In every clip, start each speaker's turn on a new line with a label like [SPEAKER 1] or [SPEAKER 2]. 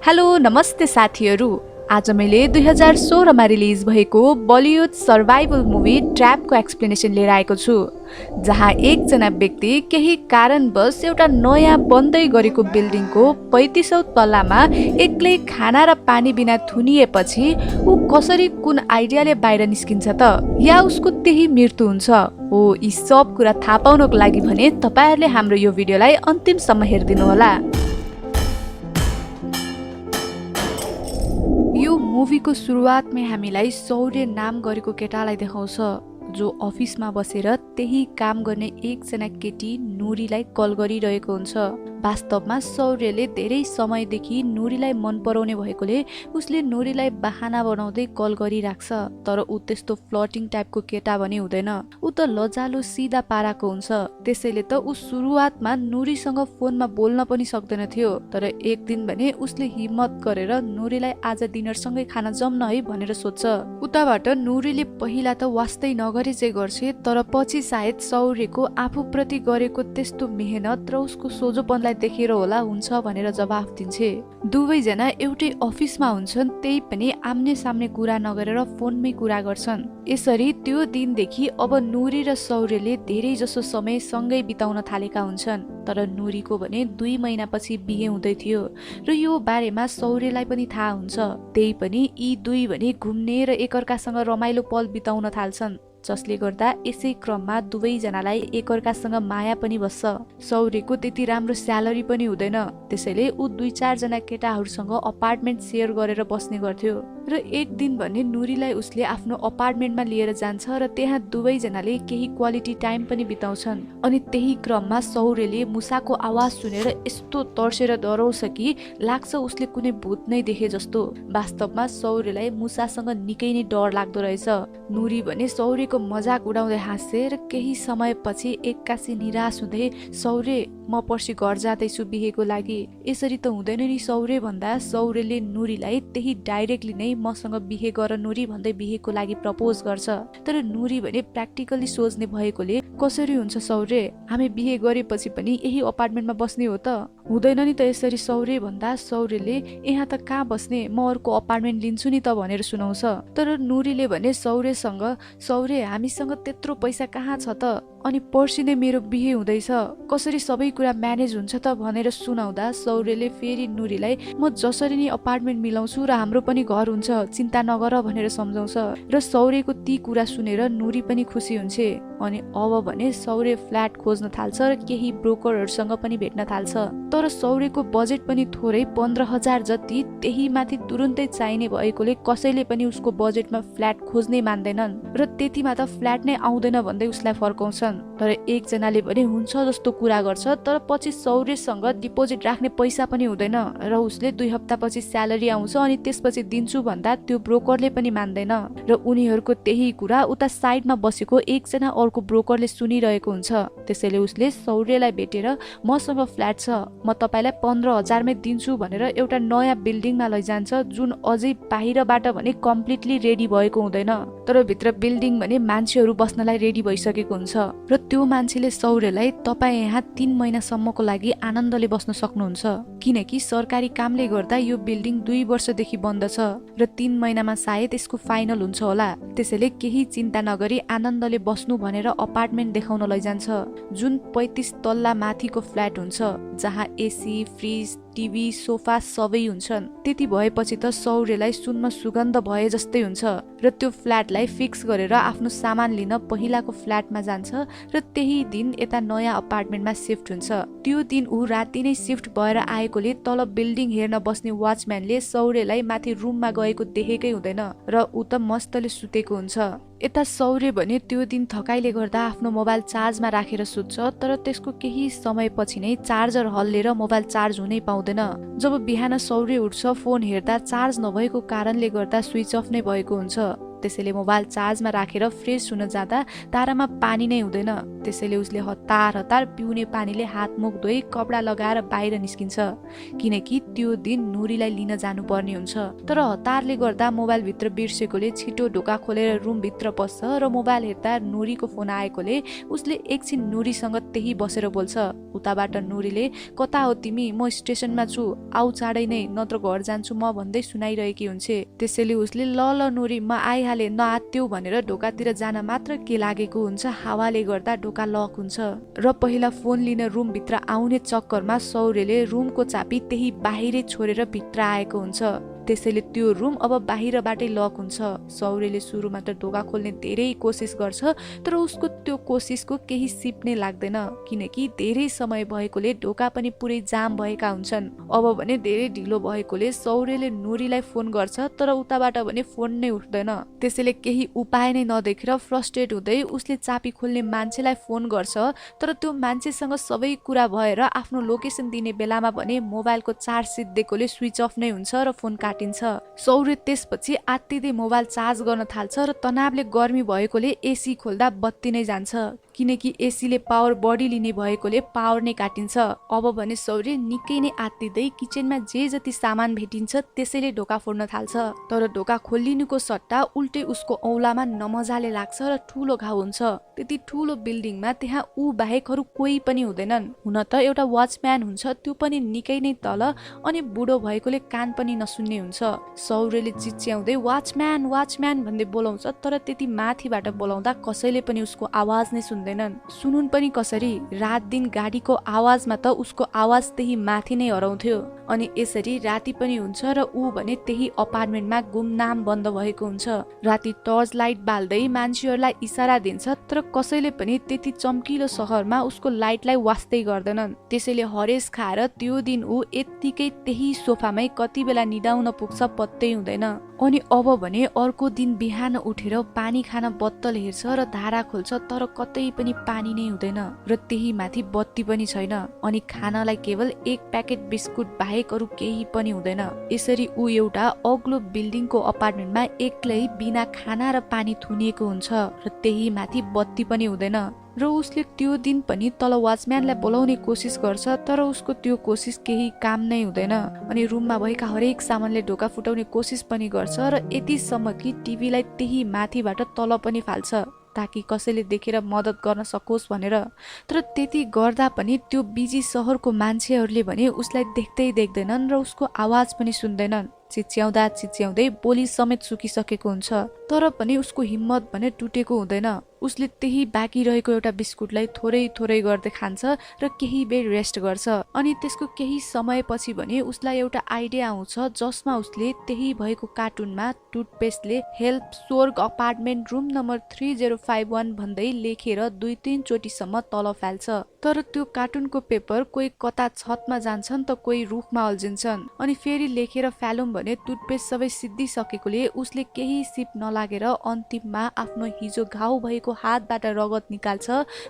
[SPEAKER 1] Hello नमस्ते साथीहरू। आज मैले 2016 मा रिलिज भएको बलिउड सर्भाइभल मुभी ट्र्यापको एक्सप्लेनेसन लिएर आएको छु, जहाँ एकजना व्यक्ति केही कारणवश एउटा नयाँ बन्दै गरेको बिल्डिङको 35औं तल्लामा एक्लै खाना र पानी बिना थुनिएपछि ऊ कसरी कुन आइडियाले बाहिर निस्किन्छ त, या उसको त्यही मृत्यु हुन्छ हो। यी सब कुरा थाहा पाउनको लागि भने तपाईहरुले हाम्रो यो भिडियोलाई अन्तिमसम्म हेर्दिनु होला। यो मुभीको सुरुवातमै हामीलाई शौर्य नाम गरेको केटालाई देखाउँछ, जो अफिसमा बसेर त्यही काम गर्ने एकजना केटी नुरीलाई कल गरिरहेको हुन्छ। वास्तवमा शौर्यले धेरै समयदेखि नुरीलाई मन पराउने भएकोले उसले नुरीलाई बहाना बनाउँदै कल गरिराख्छ, तर ऊ त्यस्तो फ्लर्टिङ टाइपको केटा पनि हुँदैन। ऊ त लजालो सिधा पाराको हुन्छ। त्यसैले त ऊ सुरुवातमा नुरीसँग फोनमा बोल्न पनि सक्दैन थियो, तर एक दिन भने उसले हिम्मत गरेर नुरीलाई आज डिनरसँगै खाना जम्न है भनेर सोध्छ। उताबाट नुरीले पहिला त वास्तै नगरे चाहिँ गर्छ, तर पछि सायद शौर्यको आफूप्रति गरेको त्यस्तो मेहनत र उसको सोझोपनलाई देखेर होला हुन्छ भनेर जवाफ दिन्छे। दुवैजना एउटै अफिसमा हुन्छन्, त्यही पनि आम्ने सामने कुरा नगरेर फोनमै कुरा गर्छन्। यसरी त्यो दिनदेखि अब नुरी र शौर्यले धेरै जसो समय सँगै बिताउन थालेका हुन्छन्। तर नुरीको भने 2 महिनापछि बिहे हुँदै थियो र यो बारेमा शौर्यलाई पनि थाहा हुन्छ। त्यही पनि यी दुई भने घुम्ने र एकअर्कासँग रमाइलो पल बिताउन थाल्छन्, जसले गर्दा यसै क्रममा दुवैजनालाई एकअर्कासँग माया पनि बस्छ। शौर्यको त्यति राम्रो स्यालेरी पनि हुँदैन, त्यसैले ऊ 2-4 जना केटाहरूसँग अपार्टमेन्ट सेयर गरेर बस्ने गर्थ्यो। र एक दिन भने नुरीलाई उसले आफ्नो अपार्टमेन्टमा लिएर जान्छ र त्यहाँ दुवैजनाले केही क्वालिटी टाइम पनि बिताउँछन्। अनि त्यही क्रममा शौर्यले मुसाको आवाज सुनेर यस्तो तर्सेर डराउँछ कि लाग्छ उसले कुनै भूत नै देखे जस्तो। वास्तवमा शौर्यलाई मुसासँग निकै नै डर लाग्दो रहेछ। नुरी भने शौर्यको मजाक उडाउँदै हाँस्छे र केही समयपछि एक्कासी निराश हुँदै, शौर्य म पर्सि घर जाँदैछु बिहेको लागि। यसरी त हुँदैन नि शौर्य भन्दा शौर्यले नुरीलाई त्यही डाइरेक्टली नै मसँग बिहे गर नुरी भन्दै बिहेको लागि प्रपोज गर्छ। तर नुरी भने प्र्याक्टिकली सोच्ने भएकोले कसरी हुन्छ शौर्य, हामी बिहे गरेपछि पनि यही अपार्टमेन्टमा बस्ने हो त, हुँदैन नि त यसरी शौर्य भन्दा शौर्यले यहाँ त कहाँ बस्ने, म अर्को अपार्टमेन्ट लिन्छु नि त भनेर सुनाउँछ। तर नुरीले भने शौर्यसँग, शौर्य हामीसँग त्यत्रो पैसा कहाँ छ त, अनि पर्सि नै मेरो बिहे हुँदैछ, कसरी सबै कुरा म्यानेज हुन्छ त भनेर सुनाउँदा शौर्यले फेरि नुरीलाई म जसरी नै अपार्टमेन्ट मिलाउँछु र हाम्रो पनि घर हुन्छ, चिन्ता नगर भनेर सम्झाउँछ। र शौर्यको ती कुरा सुनेर नुरी पनि खुसी हुन्छ। अनि अब भने शौर्य फ्ल्याट खोज्न थाल्छ र केही ब्रोकरहरूसँग पनि भेट्न थाल्छ। तर शौर्यको बजेट पनि थोरै 15,000 जति, त्यही माथि तुरुन्तै चाहिने भएकोले कसैले पनि उसको बजेटमा फ्ल्याट खोज्नै मान्दैनन् र त्यतिमा त फ्ल्याट नै आउँदैन भन्दै उसलाई फर्काउँछन्। तर एकजनाले भने हुन्छ जस्तो कुरा गर्छ, तर पछि शौर्यसँग डिपोजिट राख्ने पैसा पनि हुँदैन र उसले 2 हप्तापछि स्यालेरी आउँछ अनि त्यसपछि दिन्छु भन्दा त्यो ब्रोकरले पनि मान्दैन। र उनीहरूको त्यही कुरा उता साइडमा बसेको एकजना अर्को ब्रोकरले सुनिरहेको हुन्छ। त्यसैले उसले शौर्यलाई भेटेर मसँग फ्ल्याट छ, म तपाईलाई 15,000 मै दिन्छु भनेर एउटा नयाँ बिल्डिङमा लैजान्छ, जुन अझै बाहिरबाट भने कम्प्लिटली रेडी भएको हुँदैन, तर भित्र बिल्डिङ भने मान्छेहरू बस्नलाई रेडी भइसकेको हुन्छ। र त्यो मान्छेले शौर्यलाई तपाईँ यहाँ 3 महिनासम्मको लागि आनन्दले बस्न सक्नुहुन्छ, किनकि सरकारी कामले गर्दा यो बिल्डिङ 2 वर्षदेखि बन्द छ र 3 महिनामा सायद यसको फाइनल हुन्छ होला। त्यसैले केही चिन्ता नगरी आनन्दले बस्नु भनेर अपार्टमेन्ट देखाउन लैजान्छ, जुन 35 तल्ला माथिको फ्ल्याट हुन्छ, जहाँ एसी, फ्रिज, टिभी, सोफा सबै हुन्छन्। त्यति भएपछि त शौर्यलाई सुनमा सुगन्ध भए जस्तै हुन्छ र त्यो फ्ल्याटलाई फिक्स गरेर आफ्नो सामान लिन पहिलाको फ्ल्याटमा जान्छ र त्यही दिन यता नयाँ अपार्टमेन्टमा सिफ्ट हुन्छ। त्यो दिन ऊ राति नै सिफ्ट भएर आएकोले तल बिल्डिङ हेर्न बस्ने वाचम्यानले शौर्यलाई माथि रुममा गएको देखेकै हुँदैन र ऊ त मस्तले सुतेको हुन्छ। यता शौर्य भने त्यो दिन थकाइले गर्दा आफ्नो मोबाइल चार्जमा राखेर सुत्छ, तर त्यसको केही समयपछि नै चार्जर हल्लेर मोबाइल चार्ज हुनै पाउँदैन। जब बिहान शौर्य उठ्छ, फोन हेर्दा चार्ज नभएको कारणले गर्दा स्विच अफ नै भएको हुन्छ। त्यसैले मोबाइल चार्जमा राखेर फ्रेस हुन जाँदा तारामा पानी नै हुँदैन। त्यसैले उसले हतार हतार पिउने पानीले हात मुख धोई कपडा लगाएर बाहिर निस्किन्छ, किनकि त्यो दिन नुरीलाई लिन जानुपर्ने हुन्छ। तर हतारले गर्दा मोबाइलभित्र बिर्सेकोले छिटो ढोका खोलेर रुमभित्र पस्छ र मोबाइल हेर्दा नुरीको फोन आएकोले उसले एकछिन नुरीसँग त्यही बसेर बोल्छ। उताबाट नुरीले कता हो तिमी, म स्टेसनमा छु, आऊ चाँडै नै, नत्र घर जान्छु म भन्दै सुनाइरहेकी हुन्छे। त्यसैले उसले ल ल नुरी म आइहाले, नआत्त्यौ भनेर ढोकातिर जान मात्र के लागेको हुन्छ, हावाले गर्दा ढोका लक हुन्छ र पहिला फोन लिन रुमभित्र आउने चक्करमा सौर्यले रुमको चाबी त्यही बाहिरै छोडेर भित्र आएको हुन्छ। त्यसैले त्यो रुम अब बाहिरबाटै लक हुन्छ। सौर्यले सुरुमा त ढोका खोल्ने धेरै कोसिस गर्छ, तर उसको त्यो कोसिसको केही सिप नै लाग्दैन, किनकि धेरै समय भएकोले ढोका पनि पुरै जाम भएका हुन्छन्। अब भने धेरै ढिलो भएकोले सौर्यले नुरीलाई फोन गर्छ, तर उताबाट भने फोन नै उठ्दैन। त्यसैले केही उपाय नै नदेखेर फ्रस्ट्रेट हुँदै उसले चाबी खोल्ने मान्छेलाई फोन गर्छ, तर त्यो मान्छेसँग सबै कुरा भएर आफ्नो लोकेसन दिने बेलामा भने मोबाइलको चार्ज सिद्धिएकोले स्विच अफ नै हुन्छ र फोन सौर्य त्यसपछि आत्तिदै मोबाइल चार्ज गर्न थाल्छ र तनावले गर्मी भएकोले एसी खोल्दा बत्ती नै जान्छ, किनकि एसीले पावर बढी लिने भएकोले पावर नै काटिन्छ। अब भने सौर्य निकै नै आत्तिदै किचनमा जे जति सामान भेटिन्छ त्यसैले ढोका फोड्न थाल्छ, तर ढोका खोलिनुको सट्टा उल्टै उसको औलामा नमजाले लाग्छ र ठुलो घाउ हुन्छ। त्यति ठुलो बिल्डिङमा त्यहाँ ऊ बाहेकहरू कोही पनि हुँदैनन्। हुन त एउटा वाचम्यान हुन्छ, त्यो पनि निकै नै तल, अनि बुढो भएकोले कान पनि नसुन्ने हुन्छ। सौर्यले चिच्याउँदै वाचम्यान वाचम्यान भन्दै बोलाउँछ, तर त्यति माथिबाट बोलाउँदा कसैले पनि उसको आवाज नै सुन्दैनन्। सुनुन् पनि कसरी, रात दिन गाडीको आवाजमा त उसको आवाज त्यही माथि नै हराउँथ्यो। अनि यसरी राति पनि हुन्छ र ऊ भने त्यही अपार्टमेन्टमा गुमनाम बन्द भएको हुन्छ। राति टर्च लाइट बाल्दै मान्छेहरूलाई इसारा दिन्छ, तर कसैले पनि त्यति चम्किलो सहरमा उसको लाइटलाई वास्तै गर्दैनन्। त्यसैले हरेस खाएर त्यो दिन ऊ यत्तिकै त्यही सोफामै कति बेला निदाउन पुग्छ पत्तै हुँदैन। अनि अब भने अर्को दिन बिहान उठेर पानी खान बत्तल हेर्छ र धारा खोल्छ, तर कतै पनि पानी नै हुँदैन र त्यही माथि बत्ती पनि छैन। अनि खानलाई केवल एक प्याकेट बिस्कुट बाहेक अरू केही पनि हुँदैन। यसरी ऊ एउटा अग्लो बिल्डिङको अपार्टमेन्टमा एक्लै बिना खाना र पानी थुनिएको हुन्छ र त्यही माथि बत्ती पनि हुँदैन। र उसले त्यो दिन पनि तल वाचम्यानलाई बोलाउने कोसिस गर्छ, तर उसको त्यो कोसिस केही काम नै हुँदैन। अनि रुममा भएका हरेक सामानले ढोका फुटाउने कोसिस पनि गर्छ र यतिसम्म कि टिभीलाई त्यही माथिबाट तल पनि फाल्छ, ताकि कसैले देखेर मद्दत गर्न सकोस् भनेर। तर त्यति गर्दा पनि त्यो बिजी सहरको मान्छेहरूले भने उसलाई देख्दै देख्दैनन् र उसको आवाज पनि सुन्दैनन्। चिच्याउँदा चिच्याउँदै बोली समेत सुकिसकेको हुन्छ, तर पनि उसको हिम्मत भने टुटेको हुँदैन। उसले त्यही बाँकी रहेको एउटा बिस्कुटलाई थोरै थोरै गर्दै खान्छ र केही बेर रेस्ट गर्छ। अनि त्यसको केही समयपछि भने उसलाई एउटा आइडिया आउँछ, जसमा उसले त्यही भएको कार्टुनमा टुथपेस्टले हेल्प स्वर्ग अपार्टमेन्ट रुम नम्बर 3051 भन्दै लेखेर 2-3 चोटिसम्म तल फाल्छ। तर त्यो कार्टुनको पेपर कोही कता छतमा जान्छन् त कोही रुखमा अल्झिन्छन्। अनि फेरि लेखेर फालौँ भने टुथपेस्ट सबै सिद्धिसकेकोले उसले केही सिप नलागेर अन्तिममा आफ्नो हिजो घाउ भएको हातबाट रगत निकाल्छ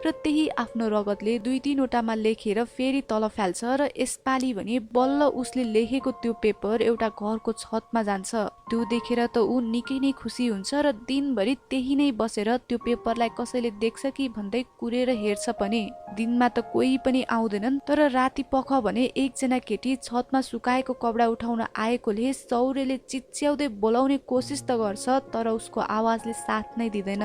[SPEAKER 1] र त्यही आफ्नो रगतले 2-3 वटामा लेखेर फेरि तल फाल्छ र यसपालि भने बल्ल उसले लेखेको त्यो पेपर एउटा घरको छतमा जान्छ। त्यो देखेर त ऊ निकै नै खुसी हुन्छ र दिनभरि त्यही नै बसेर त्यो पेपरलाई कसैले देख्छ कि भन्दै कुरेर हेर्छ पनि। दिनमा त कोही पनि आउँदैनन्, तर राति पख भने एकजना केटी छतमा सुकाएको कपडा उठाउन आएकोले सौर्यले चिच्याउँदै बोलाउने कोसिस त गर्छ, तर उसको आवाजले साथ नै दिँदैन।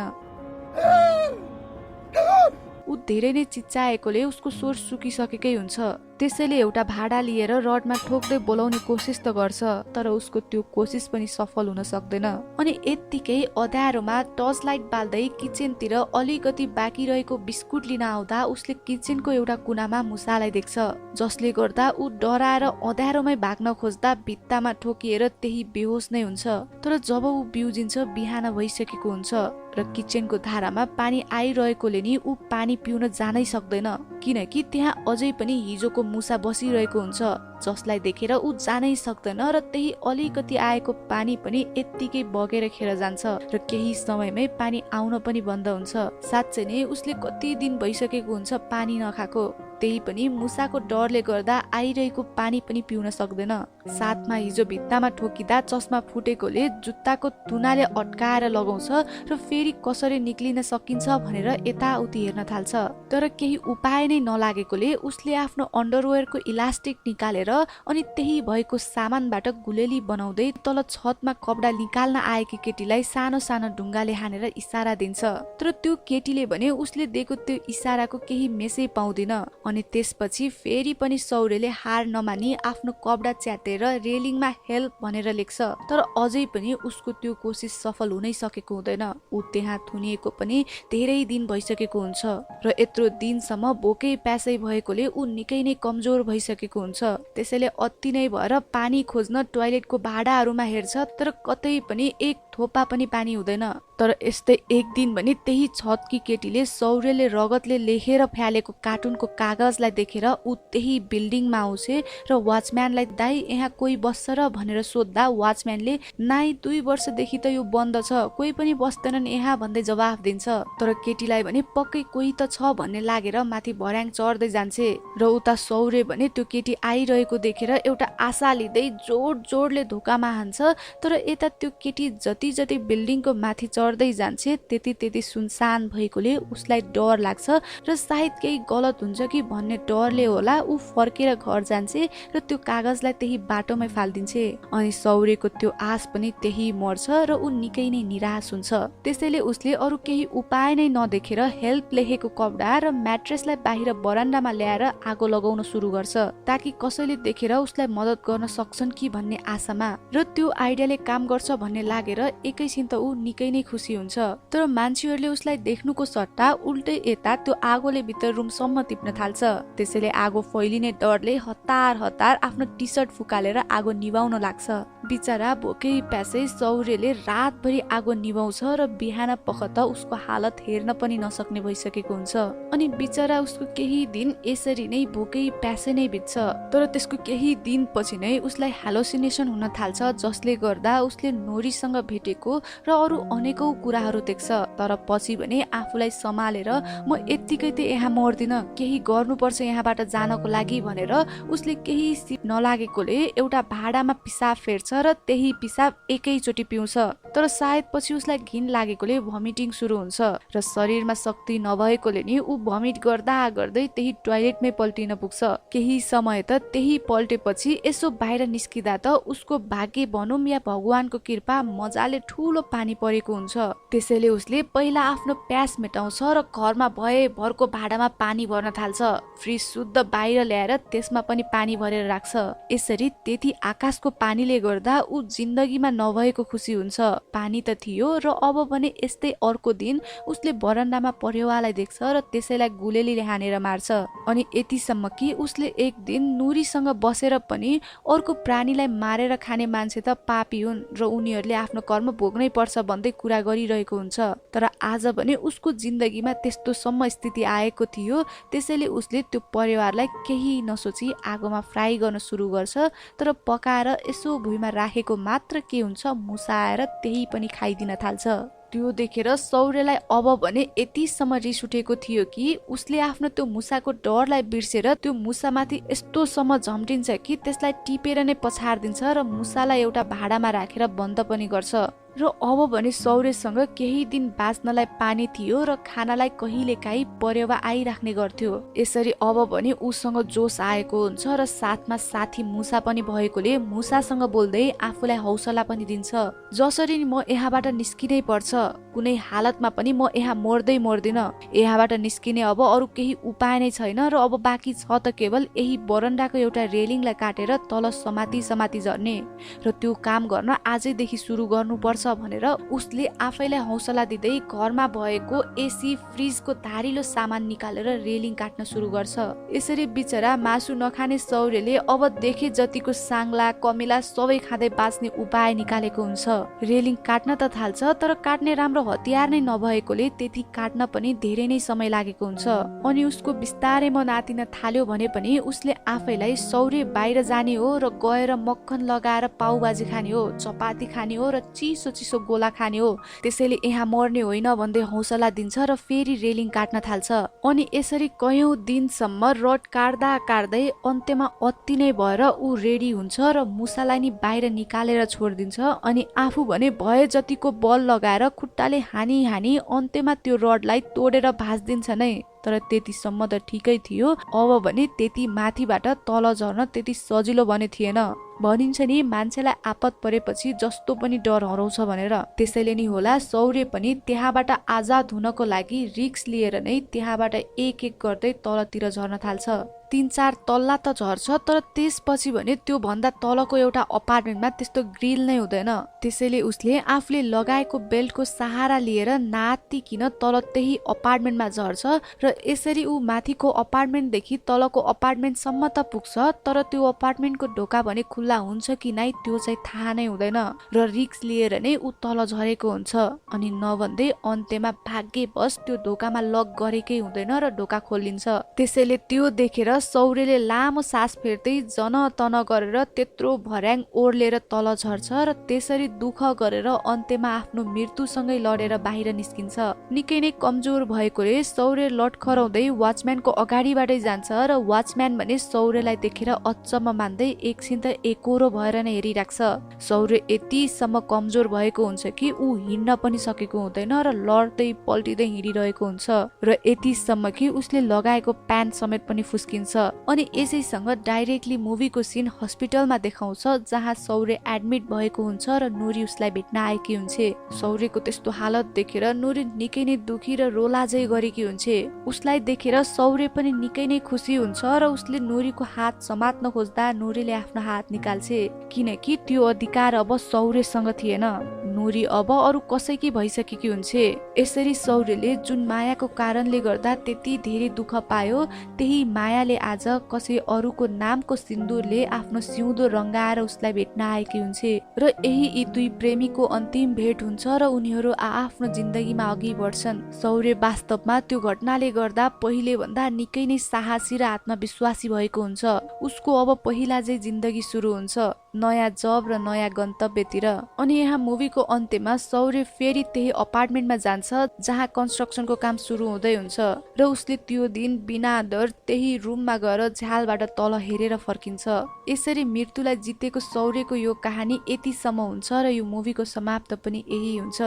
[SPEAKER 1] ऊ धेरै नै चिच्चाएकोले उसको स्वर सुकिसकेकै हुन्छ। त्यसैले एउटा भाडा लिएर रडमा ठोक्दै बोलाउने कोसिस त गर्छ, तर उसको त्यो कोसिस पनि सफल हुन सक्दैन। अनि यत्तिकै अँध्यारोमा टर्च लाइट बाल्दै किचनतिर अलिकति बाँकी रहेको बिस्कुट लिन आउँदा उसले किचनको एउटा कुनामा मुसालाई देख्छ, जसले गर्दा ऊ डराएर अँध्यारोमै भाग्न खोज्दा भित्तामा ठोकिएर त्यही बेहोस नै हुन्छ। तर जब ऊ बिउजिन्छ बिहान भइसकेको हुन्छ र किचनको धारामा पानी आइरहेकोले नि ऊ पानी पिउन जानै सक्दैन, किनकि त्यहाँ अझै पनि हिजोको मुसा बसिरहेको हुन्छ, जसलाई देखेर ऊ जानै सक्दैन र त्यही अलिकति आएको पानी पनि यत्तिकै बगेर खेर जान्छ र केही समयमै पानी आउन पनि बन्द हुन्छ। साँच्चै नै उसले कति दिन भइसकेको हुन्छ पानी नखाएको। त्यही पनि मुसाको डरले गर्दा आइरहेको पानी पनि पिउन सक्दैन। साथमा हिजो भित्तामा ठोकिँदा चस्मा फुटेकोले जुत्ताको तुनाले अड्काएर लगाउँछ र फेरि कसरी निक्लिन सकिन्छ भनेर यताउति हेर्न थाल्छ। तर केही उपाय नै नलागेकोले उसले आफ्नो अन्डरवेयरको इलास्टिक निकालेर अनि त्यही भएको सामानबाट गुलेली बनाउँदै तल छतमा कपडा निकाल्न आएकी केटीलाई सानो सानो ढुङ्गाले हानेर इसारा दिन्छ। तर त्यो केटीले भने उसले दिएको त्यो इसाराको केही मेसै पाउँदैन। अनि त्यसपछि फेरि पनि सौर्यले हार नमानी आफ्नो कपडा च्यातेर रेलिङमा हेल्प भनेर लेख्छ। तर अझै पनि उसको त्यो कोसिस सफल हुनै सकेको हुँदैन। ऊ त्यहाँ थुनिएको पनि धेरै दिन भइसकेको हुन्छ र यत्रो दिनसम्म भोकै प्यासै भएकोले ऊ निकै नै कमजोर भइसकेको हुन्छ। त्यसैले अति नै भएर पानी खोज्न टोयलेटको भाडाहरूमा हेर्छ, तर कतै पनि एक थोपा पनि पानी हुँदैन। तर यस्तै एक दिन भने त्यही छतकी केटीले सौर्यले रगतले लेखेर फ्यालेको कार्टुनको कागजलाई देखेर ऊ त्यही बिल्डिङमा आउँछ र वाचम्यानलाई दाइ यहाँ कोही बस्छ र भनेर सोद्धा वाचम्यानले नाइ 2 वर्षदेखि त यो बन्द छ, कोही पनि बस्दैनन् यहाँ भन्दै जवाफ दिन्छ। तर केटीलाई भने पक्कै कोही त छ भन्ने लागेर माथि भर्याङ चढ्दै जान्छे र उता सौर्य भने त्यो केटी आइरहेको देखेर एउटा आशा लिँदै जोड जोडले धोकामा हान्छ। तर यता त्यो केटी जति जति बिल्डिङको माथि चढ्दै जान्छे त्यति सुनसान भएकोले उसलाई डर लाग्छ र सायद केही गलत हुन्छ कि भन्ने डरले होला ऊ फर्केर घर जान्छे र त्यो कागजलाई त्यही बाटोमै फालिदिन्छे। अनि सौर्यको त्यो आश पनि त्यही मर्छ र ऊ निकै नै निराश हुन्छ। त्यसैले उसले अरू केही उपाय नै नदेखेर हेल्प लेखेको कपडा र म्याट्रेसलाई बाहिर बरान्डामा ल्याएर आगो लगाउन सुरु गर्छ ताकि कसैले देखेर उसलाई मद्दत गर्न सक्छन् कि भन्ने आशामा। र त्यो आइडियाले काम गर्छ भन्ने लागेर एकैछिन त ऊ निकै नै खुसी हुन्छ। तर मान्छेहरूले उसलाई देख्नुको सट्टा उल्टै यता त्यो आगोले भित्र रुमसम्म टिप्न थाल्छ। त्यसैले आगो फैलिने डरले हतार हतार आफ्नो टी सर्ट फुकालेर आगो निभाउन लाग्छ। बिचरा भोकै प्यासै सौर्यले रातभरि आगो निभाउँछ र बिहान पख त उसको हालत हेर्न पनि नसक्ने भइसकेको हुन्छ। अनि बिचरा उसको केही दिन यसरी नै भोकै प्यासै नै बित्छ। तर त्यसको केही दिन पछि नै उसलाई हेलोसिनेसन हुन थाल्छ, जसले गर्दा उसले नोरीसँग भेटेको र अरू अनेकौं कुराहरू देख्छ। तर पछि भने आफूलाई सम्हालेर म यत्तिकै त यहाँ मर्दिन, केही गर्नुपर्छ यहाँबाट जानको लागि भनेर उसले केही सिप नलागेकोले एउटा भाडामा पिसाब फेर्छ र त्यही पिसाब एकैचोटि पिउँछ। तर सायद पछि उसलाई घिन लागेकोले भमिटिङ सुरु हुन्छ र शरीरमा शक्ति नभएकोले नि ऊ भमिट गर्दा गर्दै त्यही टोयलेटमै पल्टिन पुग्छ। केही समय त त्यही पल्टेपछि यसो बाहिर निस्किँदा त उसको भाग्य भनौँ या भगवानको कृपा मजाले ठुलो पानी परेको हुन्छ। त्यसैले उसले पहिला आफ्नो प्यास मेटाउँछ र घरमा भए भरको भाडामा पानी भर्न थाल्छ। फ्रिज शुद्ध बाहिर ल्याएर त्यसमा पनि पानी भरेर राख्छ। यसरी त्यति आकाशको पानीले गर्दा ऊ जिन्दगीमा नभएको खुसी हुन्छ। पानी त थियो र अब भने यस्तै अर्को दिन उसले बरन्डामा परेवालाई देख्छ र त्यसैलाई गुलेलीले हानेर मार्छ। अनि यतिसम्म कि उसले एक दिन नुरीसँग बसेर पनि अर्को प्राणीलाई मारेर खाने मान्छे त पापी हुन् र उनीहरूले आफ्नो कर्म भोग्नै पर्छ भन्दै कुरा गरिरहेको हुन्छ। तर आज भने उसको जिन्दगीमा त्यस्तोसम्म स्थिति आएको थियो। त्यसैले उसले त्यो परिवारलाई केही नसोची आगोमा फ्राई गर्न सुरु गर्छ। तर पकाएर यसो भुइँमा राखेको मात्र के हुन्छ मुसा आएर त्यही पनि खाइदिन थाल्छ। त्यो देखेर सौर्यलाई अब भने यतिसम्म रिस उठेको थियो कि उसले आफ्नो त्यो मुसाको डरलाई बिर्सेर त्यो मुसामाथि यस्तोसम्म झम्टिन्छ कि त्यसलाई टिपेर नै पछाडिदिन्छ र मुसालाई एउटा भाडामा राखेर बन्द पनि गर्छ। र अब भने सौर्यसँग केही दिन बाँच्नलाई पानी थियो र खानालाई कहिलेकाहीँ परेवा आइराख्ने गर्थ्यो। यसरी अब भने उसँग जोस आएको हुन्छ र साथमा साथी मुसा पनि भएकोले मुसासँग बोल्दै आफूलाई हौसला पनि दिन्छ। जसरी म यहाँबाट निस्किनै पर्छ, कुनै हालतमा पनि म यहाँ मर्दै मर्दिन, यहाँबाट निस्किने अब अरू केही उपाय नै छैन र अब बाँकी छ त केवल यही बरन्डाको एउटा रेलिङलाई काटेर तल समाती झर्ने र त्यो काम गर्न आजैदेखि सुरु गर्नुपर्छ भनेर उसले आफैलाई हौसला दिँदै घरमा भएको एसी फ्रिजको धारिलो सामान निकालेर रेलिङ काट्न सुरु गर्छ। यसरी बिचरा मासु नखाने सौर्यले अब देखे जतिको साङ्ला कमिला सबै खाँदै बाँच्ने उपाय निकालेको हुन्छ। रेलिङ काट्न त थाल्छ, तर काट्ने राम्रो हतियार नै नभएकोले त्यति काट्न पनि धेरै नै समय लागेको हुन्छ। अनि उसको बिस्तारै मन आतिन थाल्यो भने पनि उसले आफैलाई सौर्य बाहिर जाने हो र गएर मक्खन लगाएर पाउभाजी खाने हो, चपाती खाने हो र चिसो चिसो गोला खाने हो, त्यसैले यहाँ मर्ने होइन भन्दै हौसला दिन्छ र फेरि रेलिङ काट्न थाल्छ। अनि यसरी कयौं दिनसम्म रड काट्दा काट्दै अन्त्यमा अति नै भएर ऊ रेडी हुन्छ र मुसालाई नि बाहिर निकालेर छोडिदिन्छ। अनि आफू भने भए जतिको बल लगाएर खुट्टाले हानी हानी अन्त्यमा त्यो रडलाई तोडेर भाँच्दिन्छ नै। तर त्यतिसम्म त ठिकै थियो, अब भने त्यति माथिबाट तल झर्न त्यति सजिलो भने थिएन। भनिन्छ नि मान्छेलाई आपत परेपछि जस्तो पनि डर हराउँछ भनेर, त्यसैले नि होला सौर्य पनि त्यहाँबाट आजाद हुनको लागि रिस्क लिएर नै त्यहाँबाट एक एक गर्दै तलतिर झर्न थाल्छ। 3-4 तल्ला त झर्छ, तर त्यसपछि भने त्यो भन्दा तलको एउटा अपार्टमेन्टमा त्यस्तो ग्रिल नै हुँदैन। त्यसैले उसले आफूले लगाएको बेल्टको सहारा लिएर नातिकिन तल त्यही अपार्टमेन्टमा झर्छ र यसरी ऊ माथिको अपार्टमेन्टदेखि तलको अपार्टमेन्टसम्म त पुग्छ, तर त्यो अपार्टमेन्टको ढोका भने खुल्ला हुन्छ कि नै त्यो चाहिँ थाहा नै हुँदैन र रिस्क लिएर नै ऊ तल झरेको हुन्छ। अनि नभन्दै अन्त्यमा भाग्यवश त्यो ढोकामा लक गरेकै हुँदैन र ढोका खोलिन्छ। त्यसैले त्यो देखेर सौर्यले लामो सास फेर्दै जनतन गरेर त्यत्रो भर्याङ ओर्लेर तल झर्छ र त्यसरी दुःख गरेर अन्त्यमा आफ्नो मृत्युसँगै लडेर बाहिर निस्किन्छ। निकै नै कमजोर भएकोले सौर्य लटखराउँदै वाचम्यानको अगाडिबाटै जान्छ र वाचम्यान भने सौर्यलाई देखेर अचम्म मान्दै एकछिन त एकोरो भएर नै हेरिराख्छ। सौर्य यतिसम्म कमजोर भएको हुन्छ कि ऊ हिँड्न पनि सकेको हुँदैन र लड्दै पल्टिँदै हिँडिरहेको हुन्छ र यतिसम्म कि उसले लगाएको प्यान्ट समेत पनि फुस्किन्छ। अनि यसैसँग डाइरेक्टली मुभीको सिन हस्पिटलमा देखाउँछ, जहाँ सौर्य एडमिट भएको हुन्छ र नुरी उसलाई भेट्न आएकी हुन्छ। सौर्यको त्यस्तो हालत देखेर नुरी निकै नै दुखी र रोलाजै गरेकी हुन्छ। उसलाई देखेर सौर्य पनि निकै नै खुसी हुन्छ र उसले नुरीको हात समात्न खोज्दा नुरीले आफ्नो हात निकाल्छ, किनकि त्यो अधिकार अब सौर्यसँग थिएन। नुरी अब अरू कसैकी भइसकेकी हुन्छ। यसरी सौर्यले जुन मायाको कारणले गर्दा त्यति धेरै दुःख पायो, त्यही मायाले आज कसै अरूको नामको सिन्दुरले आफ्नो सिउँदो रंगाएर उसलाई भेट्न आएकी हुन्छ र यही यी दुई प्रेमीको अन्तिम भेट हुन्छ र उनीहरू आफ्नो जिन्दगीमा अघि बढ्छन्। सौर्य वास्तवमा त्यो घटनाले गर्दा पहिले भन्दा निकै नै साहसी र आत्मविश्वासी भएको हुन्छ। उसको अब पहिला चाहिँ जिन्दगी सुरु हुन्छ, नयाँ जब र नयाँ गन्तव्यतिर। अनि यहाँ मुभीको अन्त्यमा सौर्य फेरि त्यही अपार्टमेन्टमा जान्छ जहाँ कन्स्ट्रक्सनको काम सुरु हुँदै हुन्छ र उसले त्यो दिन बिना डर त्यही रुममा गएर झ्यालबाट तल हेरेर फर्किन्छ। यसरी मृत्युलाई जितेको सौर्यको यो कहानी यतिसम्म हुन्छ र यो मुभीको समाप्त पनि यही हुन्छ।